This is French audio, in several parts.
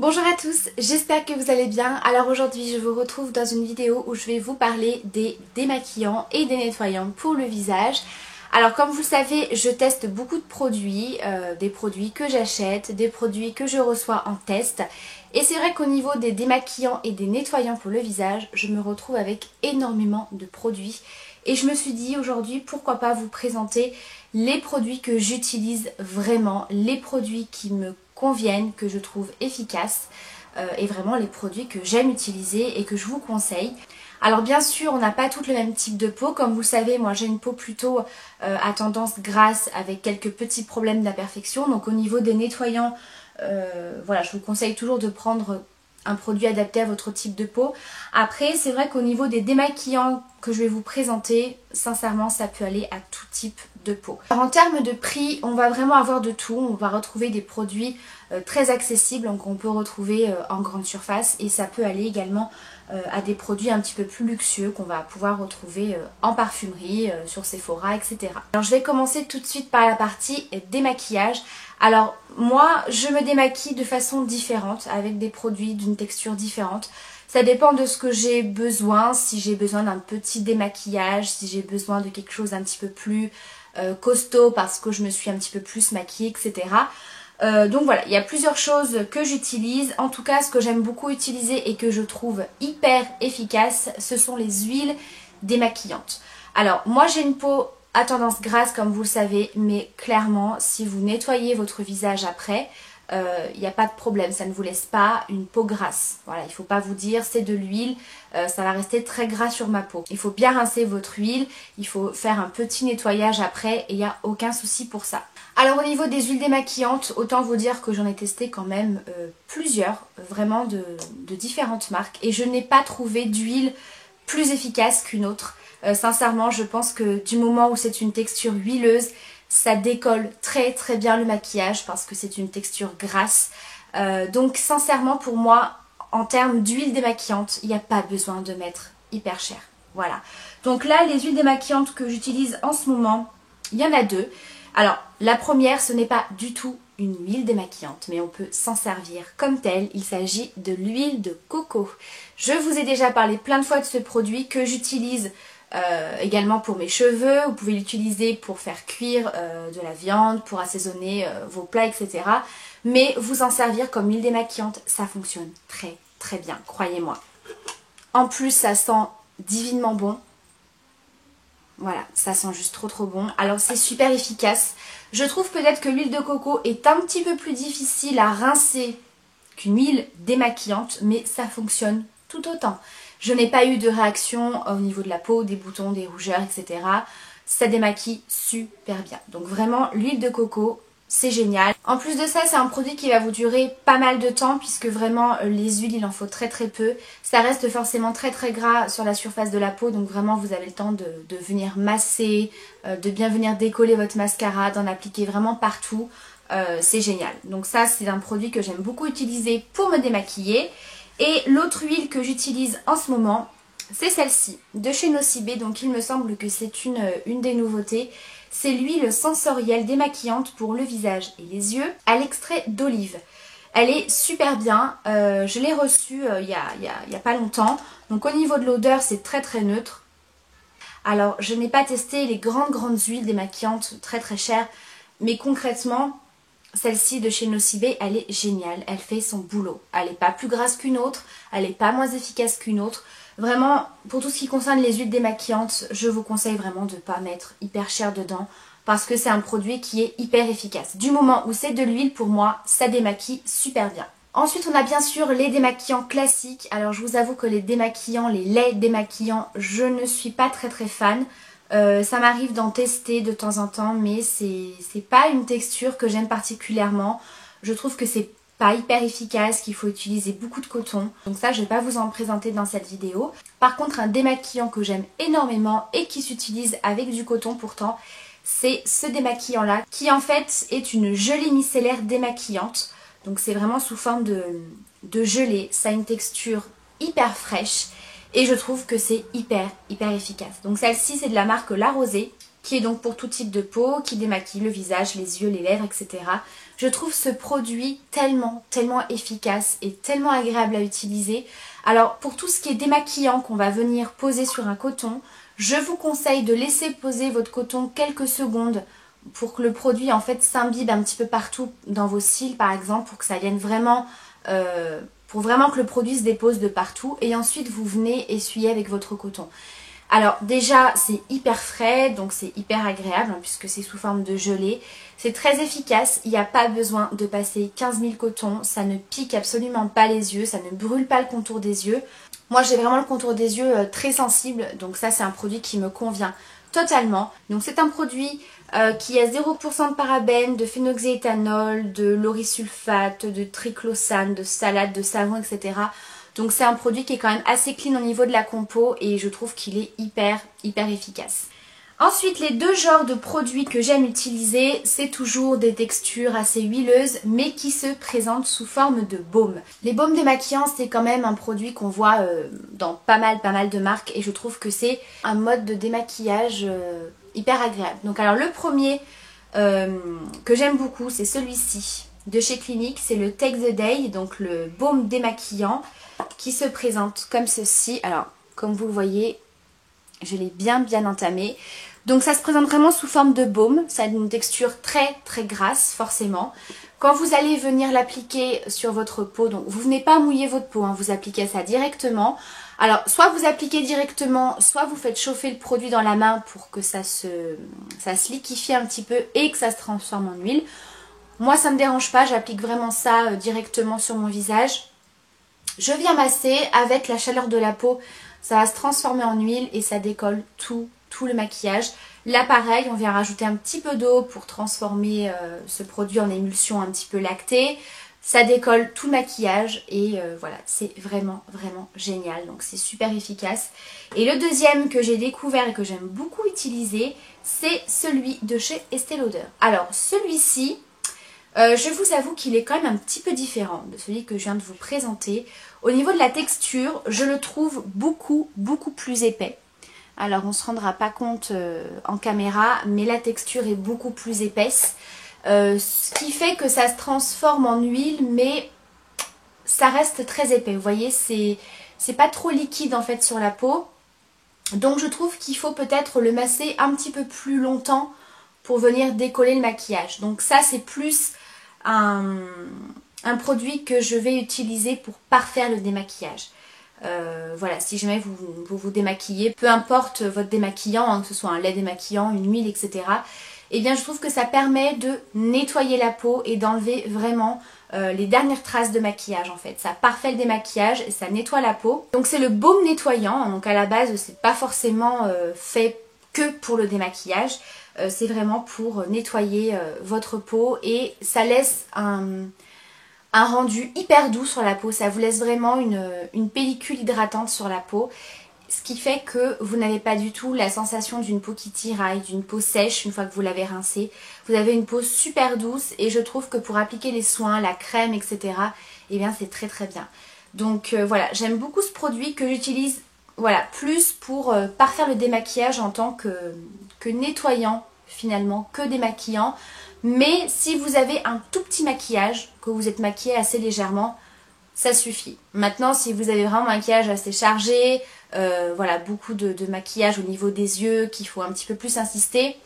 Bonjour à tous, j'espère que vous allez bien. Alors aujourd'hui je vous retrouve dans une vidéo où je vais vous parler des démaquillants et des nettoyants pour le visage. Alors comme vous le savez, je teste beaucoup de produits, des produits que j'achète, des produits que je reçois en test. Et c'est vrai qu'au niveau des démaquillants et des nettoyants pour le visage, je me retrouve avec énormément de produits. Et je me suis dit aujourd'hui pourquoi pas vous présenter les produits que j'utilise vraiment, les produits qui me conviennent, que je trouve efficaces et vraiment les produits que j'aime utiliser et que je vous conseille. Alors bien sûr on n'a pas toutes le même type de peau, comme vous le savez moi j'ai une peau plutôt à tendance grasse avec quelques petits problèmes d'imperfection, donc au niveau des nettoyants voilà, je vous conseille toujours de prendre un produit adapté à votre type de peau. Après c'est vrai qu'au niveau des démaquillants que je vais vous présenter, sincèrement ça peut aller à tout type de peau. Alors, en termes de prix, on va vraiment avoir de tout. On va retrouver des produits très accessibles, donc on peut retrouver en grande surface, et ça peut aller également à des produits un petit peu plus luxueux qu'on va pouvoir retrouver en parfumerie, sur Sephora, etc. Alors je vais commencer tout de suite par la partie démaquillage. Alors moi je me démaquille de façon différente avec des produits d'une texture différente. Ça dépend de ce que j'ai besoin, si j'ai besoin d'un petit démaquillage, si j'ai besoin de quelque chose un petit peu plus costaud parce que je me suis un petit peu plus maquillée, etc. Donc voilà, il y a plusieurs choses que j'utilise. En tout cas, ce que j'aime beaucoup utiliser et que je trouve hyper efficace, ce sont les huiles démaquillantes. Alors moi j'ai une peau à tendance grasse comme vous le savez, mais clairement si vous nettoyez votre visage après, il n'y a pas de problème, ça ne vous laisse pas une peau grasse. Voilà, il ne faut pas vous dire c'est de l'huile, ça va rester très gras sur ma peau. Il faut bien rincer votre huile, il faut faire un petit nettoyage après et il n'y a aucun souci pour ça. Alors au niveau des huiles démaquillantes, autant vous dire que j'en ai testé quand même plusieurs, vraiment de différentes marques, et je n'ai pas trouvé d'huile plus efficace qu'une autre. Sincèrement, je pense que du moment où c'est une texture huileuse, ça décolle très très bien le maquillage parce que c'est une texture grasse. Donc sincèrement pour moi, en termes d'huile démaquillante, il n'y a pas besoin de mettre hyper cher. Voilà. Donc là, les huiles démaquillantes que j'utilise en ce moment, il y en a deux. Alors la première, ce n'est pas du tout une huile démaquillante, mais on peut s'en servir comme telle. Il s'agit de l'huile de coco. Je vous ai déjà parlé plein de fois de ce produit que j'utilise également pour mes cheveux. Vous pouvez l'utiliser pour faire cuire de la viande, pour assaisonner vos plats, etc. Mais vous en servir comme huile démaquillante, ça fonctionne très très bien, croyez-moi. En plus, ça sent divinement bon. Voilà, ça sent juste trop trop bon. Alors c'est super efficace. Je trouve peut-être que l'huile de coco est un petit peu plus difficile à rincer qu'une huile démaquillante, mais ça fonctionne tout autant. Je n'ai pas eu de réaction au niveau de la peau, des boutons, des rougeurs, etc. Ça démaquille super bien. Donc vraiment, l'huile de coco, c'est génial. En plus de ça, c'est un produit qui va vous durer pas mal de temps puisque vraiment les huiles, il en faut très très peu. Ça reste forcément très très gras sur la surface de la peau, donc vraiment vous avez le temps de venir masser, de bien venir décoller votre mascara, d'en appliquer vraiment partout. C'est génial. Donc ça, c'est un produit que j'aime beaucoup utiliser pour me démaquiller. Et l'autre huile que j'utilise en ce moment, c'est celle-ci, de chez Nocibé. Donc il me semble que c'est une des nouveautés. C'est l'huile sensorielle démaquillante pour le visage et les yeux à l'extrait d'olive. Elle est super bien, je l'ai reçue il y a pas longtemps. Donc au niveau de l'odeur, c'est très très neutre. Alors je n'ai pas testé les grandes huiles démaquillantes très très chères, mais concrètement, celle-ci de chez Nocibé, elle est géniale, elle fait son boulot. Elle n'est pas plus grasse qu'une autre, elle n'est pas moins efficace qu'une autre. Vraiment, pour tout ce qui concerne les huiles démaquillantes, je vous conseille vraiment de ne pas mettre hyper cher dedans parce que c'est un produit qui est hyper efficace. Du moment où c'est de l'huile, pour moi, ça démaquille super bien. Ensuite, on a bien sûr les démaquillants classiques. Alors, je vous avoue que les démaquillants, les laits démaquillants, je ne suis pas très très fan. Ça m'arrive d'en tester de temps en temps, mais c'est pas une texture que j'aime particulièrement. Je trouve que c'est pas hyper efficace, qu'il faut utiliser beaucoup de coton. Donc ça, je vais pas vous en présenter dans cette vidéo. Par contre, un démaquillant que j'aime énormément et qui s'utilise avec du coton pourtant, c'est ce démaquillant là, qui en fait est une gelée micellaire démaquillante. Donc c'est vraiment sous forme de gelée. Ça a une texture hyper fraîche. Et je trouve que c'est hyper efficace. Donc celle-ci c'est de la marque La Rosée, qui est donc pour tout type de peau, qui démaquille le visage, les yeux, les lèvres, etc. Je trouve ce produit tellement efficace et tellement agréable à utiliser. Alors pour tout ce qui est démaquillant qu'on va venir poser sur un coton, je vous conseille de laisser poser votre coton quelques secondes pour que le produit en fait s'imbibe un petit peu partout dans vos cils par exemple, pour que ça vienne vraiment, pour vraiment que le produit se dépose de partout, et ensuite vous venez essuyer avec votre coton. Alors déjà c'est hyper frais, donc c'est hyper agréable puisque c'est sous forme de gelée. C'est très efficace, il n'y a pas besoin de passer 15 000 cotons, ça ne pique absolument pas les yeux, ça ne brûle pas le contour des yeux. Moi j'ai vraiment le contour des yeux très sensible, donc ça c'est un produit qui me convient totalement. Donc c'est un produit qui a 0% de parabènes, de phénoxyéthanol, de laurysulfate, de triclosane, de phthalate, de savon, etc. Donc c'est un produit qui est quand même assez clean au niveau de la compo et je trouve qu'il est hyper efficace. Ensuite, les deux genres de produits que j'aime utiliser, c'est toujours des textures assez huileuses mais qui se présentent sous forme de baume. Les baumes démaquillants, c'est quand même un produit qu'on voit dans pas mal de marques et je trouve que c'est un mode de démaquillage hyper agréable. Donc alors le premier que j'aime beaucoup, c'est celui-ci de chez Clinique, c'est le Take the Day, donc le baume démaquillant qui se présente comme ceci. Alors comme vous le voyez, je l'ai bien entamé. Donc ça se présente vraiment sous forme de baume, ça a une texture très grasse forcément. Quand vous allez venir l'appliquer sur votre peau, donc vous venez pas mouiller votre peau, vous appliquez ça directement. Alors soit vous appliquez directement, soit vous faites chauffer le produit dans la main pour que ça se liquifie un petit peu et que ça se transforme en huile. Moi ça me dérange pas, j'applique vraiment ça directement sur mon visage. Je viens masser avec la chaleur de la peau, ça va se transformer en huile et ça décolle tout le maquillage. Là pareil, on vient rajouter un petit peu d'eau pour transformer ce produit en émulsion un petit peu lactée. Ça décolle tout le maquillage et voilà, c'est vraiment génial. Donc c'est super efficace. Et le deuxième que j'ai découvert et que j'aime beaucoup utiliser, c'est celui de chez Estée Lauder. Alors celui-ci, je vous avoue qu'il est quand même un petit peu différent de celui que je viens de vous présenter. Au niveau de la texture, je le trouve beaucoup plus épais. Alors on ne se rendra pas compte en caméra, mais la texture est beaucoup plus épaisse. Ce qui fait que ça se transforme en huile, mais ça reste très épais. Vous voyez, c'est pas trop liquide en fait sur la peau. Donc je trouve qu'il faut peut-être le masser un petit peu plus longtemps pour venir décoller le maquillage. Donc ça c'est plus un produit que je vais utiliser pour parfaire le démaquillage. Voilà, si jamais vous démaquillez, peu importe votre démaquillant, que ce soit un lait démaquillant, une huile, etc. Eh bien je trouve que ça permet de nettoyer la peau et d'enlever vraiment les dernières traces de maquillage en fait. Ça parfait le démaquillage et ça nettoie la peau. Donc c'est le baume nettoyant, donc à la base c'est pas forcément fait que pour le démaquillage. C'est vraiment pour nettoyer votre peau et ça laisse un rendu hyper doux sur la peau. Ça vous laisse vraiment une pellicule hydratante sur la peau. Ce qui fait que vous n'avez pas du tout la sensation d'une peau qui tiraille, d'une peau sèche une fois que vous l'avez rincée. Vous avez une peau super douce et je trouve que pour appliquer les soins, la crème, etc. eh bien c'est très bien. Donc voilà, j'aime beaucoup ce produit que j'utilise voilà, plus pour parfaire le démaquillage en tant que nettoyant finalement, que démaquillant. Mais si vous avez un tout petit maquillage, que vous êtes maquillé assez légèrement, ça suffit. Maintenant, si vous avez vraiment un maquillage assez chargé, voilà, beaucoup de maquillage au niveau des yeux, qu'il faut un petit peu plus insister,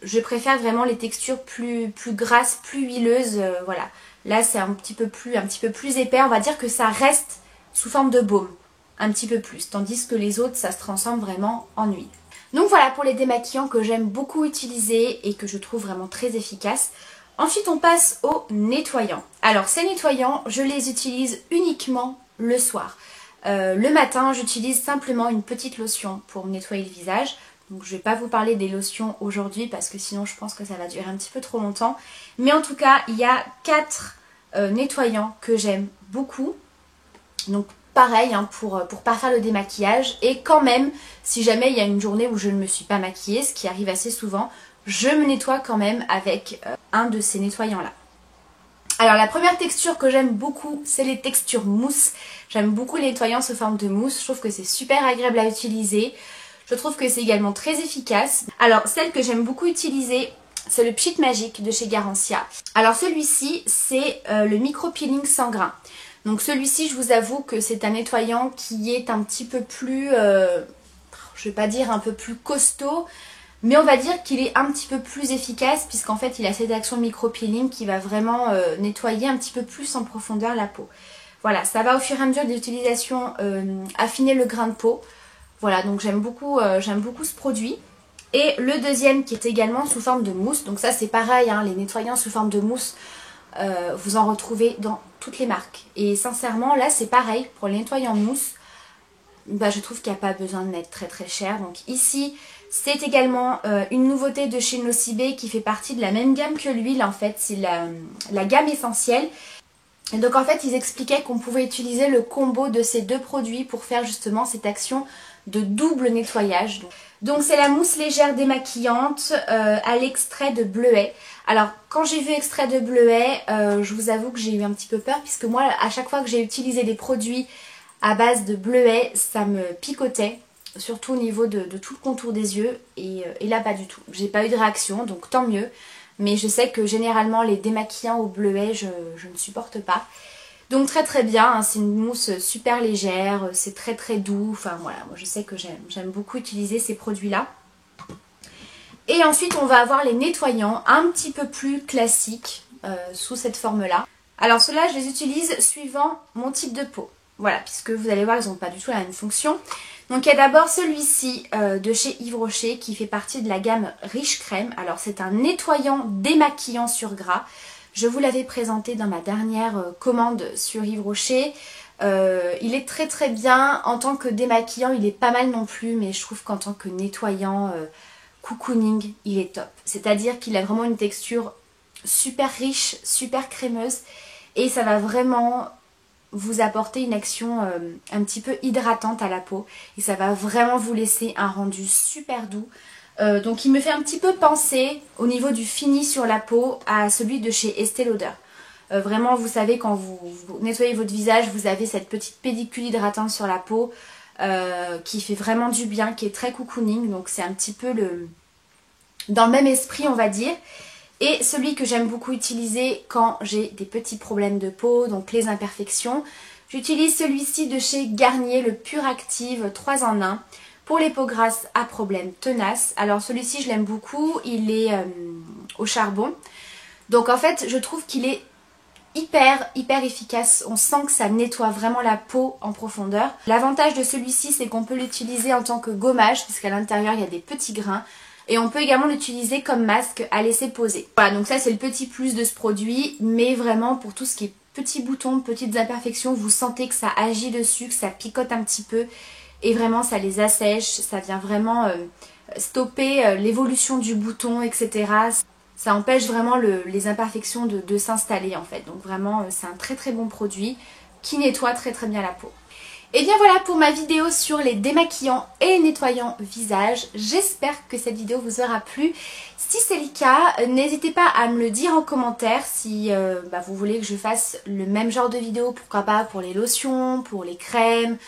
je préfère vraiment les textures plus grasses, plus huileuses, voilà. Là, c'est un petit peu plus épais, on va dire que ça reste sous forme de baume, un petit peu plus, tandis que les autres, ça se transforme vraiment en huile. Donc voilà pour les démaquillants que j'aime beaucoup utiliser et que je trouve vraiment très efficaces. Ensuite on passe aux nettoyants. Alors ces nettoyants, je les utilise uniquement le soir. Le matin, j'utilise simplement une petite lotion pour nettoyer le visage. Donc je ne vais pas vous parler des lotions aujourd'hui parce que sinon je pense que ça va durer un petit peu trop longtemps. Mais en tout cas, il y a 4 nettoyants que j'aime beaucoup. Donc pareil pour parfaire le démaquillage. Et quand même, si jamais il y a une journée où je ne me suis pas maquillée, ce qui arrive assez souvent, je me nettoie quand même avec un de ces nettoyants là. Alors la première texture que j'aime beaucoup, c'est les textures mousse. J'aime beaucoup les nettoyants sous forme de mousse, je trouve que c'est super agréable à utiliser. Je trouve que c'est également très efficace. Alors celle que j'aime beaucoup utiliser, C'est le Pchit Magique de chez Garancia. Alors celui-ci, c'est le micro peeling sans grain. Donc celui-ci, je vous avoue que c'est un nettoyant qui est un petit peu plus, je vais pas dire un peu plus costaud, mais on va dire qu'il est un petit peu plus efficace puisqu'en fait il a cette action micro peeling qui va vraiment nettoyer un petit peu plus en profondeur la peau. Voilà, ça va au fur et à mesure de l'utilisation affiner le grain de peau. Voilà, donc j'aime beaucoup ce produit. Et le deuxième qui est également sous forme de mousse. Donc ça c'est pareil, hein, les nettoyants sous forme de mousse, vous en retrouvez dans toutes les marques. Et sincèrement là c'est pareil, pour les nettoyants mousse, bah, je trouve qu'il n'y a pas besoin d'être très très cher. Donc ici c'est également une nouveauté de chez Nocibé qui fait partie de la même gamme que l'huile en fait. C'est la gamme essentielle. Et donc en fait ils expliquaient qu'on pouvait utiliser le combo de ces deux produits pour faire justement cette action de double nettoyage. Donc c'est la mousse légère démaquillante à l'extrait de bleuet. Alors quand j'ai vu extrait de bleuet, je vous avoue que j'ai eu un petit peu peur puisque moi à chaque fois que j'ai utilisé des produits à base de bleuet, ça me picotait. Surtout au niveau de tout le contour des yeux et là pas du tout. J'ai pas eu de réaction donc tant mieux. Mais je sais que généralement les démaquillants au bleuet je ne supporte pas. Donc très très bien, hein, c'est une mousse super légère, c'est très très doux. Enfin voilà, moi je sais que j'aime beaucoup utiliser ces produits là. Et ensuite on va avoir les nettoyants un petit peu plus classiques sous cette forme là. Alors ceux-là je les utilise suivant mon type de peau. Voilà, puisque vous allez voir ils n'ont pas du tout la même fonction. Donc il y a d'abord celui-ci de chez Yves Rocher qui fait partie de la gamme Riche Crème. Alors c'est un nettoyant démaquillant sur gras. Je vous l'avais présenté dans ma dernière commande sur Yves Rocher. Il est très très bien. En tant que démaquillant il est pas mal non plus. Mais je trouve qu'en tant que nettoyant cocooning il est top. C'est-à-dire qu'il a vraiment une texture super riche, super crémeuse. Et ça va vraiment vous apporter une action un petit peu hydratante à la peau et ça va vraiment vous laisser un rendu super doux. Donc il me fait un petit peu penser au niveau du fini sur la peau à celui de chez Estée Lauder. Vraiment vous savez quand vous nettoyez votre visage vous avez cette petite pellicule hydratante sur la peau qui fait vraiment du bien, qui est très cocooning, donc c'est un petit peu dans le même esprit on va dire. Et celui que j'aime beaucoup utiliser quand j'ai des petits problèmes de peau, donc les imperfections, j'utilise celui-ci de chez Garnier, le Pure Active 3 en 1 pour les peaux grasses à problèmes tenaces. Alors celui-ci je l'aime beaucoup, il est au charbon. Donc en fait je trouve qu'il est hyper efficace, on sent que ça nettoie vraiment la peau en profondeur. L'avantage de celui-ci c'est qu'on peut l'utiliser en tant que gommage puisqu'à l'intérieur il y a des petits grains. Et on peut également l'utiliser comme masque à laisser poser. Voilà, donc ça c'est le petit plus de ce produit, mais vraiment pour tout ce qui est petits boutons, petites imperfections, vous sentez que ça agit dessus, que ça picote un petit peu et vraiment ça les assèche, ça vient vraiment stopper l'évolution du bouton, etc. Ça empêche vraiment les imperfections de s'installer en fait. Donc vraiment c'est un très très bon produit qui nettoie très très bien la peau. Et bien voilà pour ma vidéo sur les démaquillants et nettoyants visage. J'espère que cette vidéo vous aura plu. Si c'est le cas, n'hésitez pas à me le dire en commentaire si vous voulez que je fasse le même genre de vidéo, pourquoi pas pour les lotions, pour les crèmes,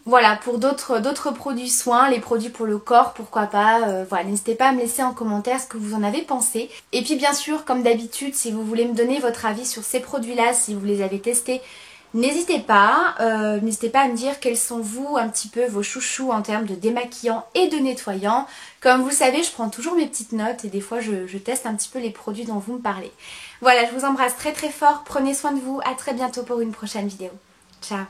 voilà, pour d'autres produits soins, les produits pour le corps, pourquoi pas. Voilà, n'hésitez pas à me laisser en commentaire ce que vous en avez pensé. Et puis bien sûr, comme d'habitude, si vous voulez me donner votre avis sur ces produits-là, si vous les avez testés, n'hésitez pas à me dire quels sont vous un petit peu vos chouchous en termes de démaquillant et de nettoyant. Comme vous le savez, je prends toujours mes petites notes et des fois je teste un petit peu les produits dont vous me parlez. Voilà, je vous embrasse très très fort, prenez soin de vous, à très bientôt pour une prochaine vidéo. Ciao.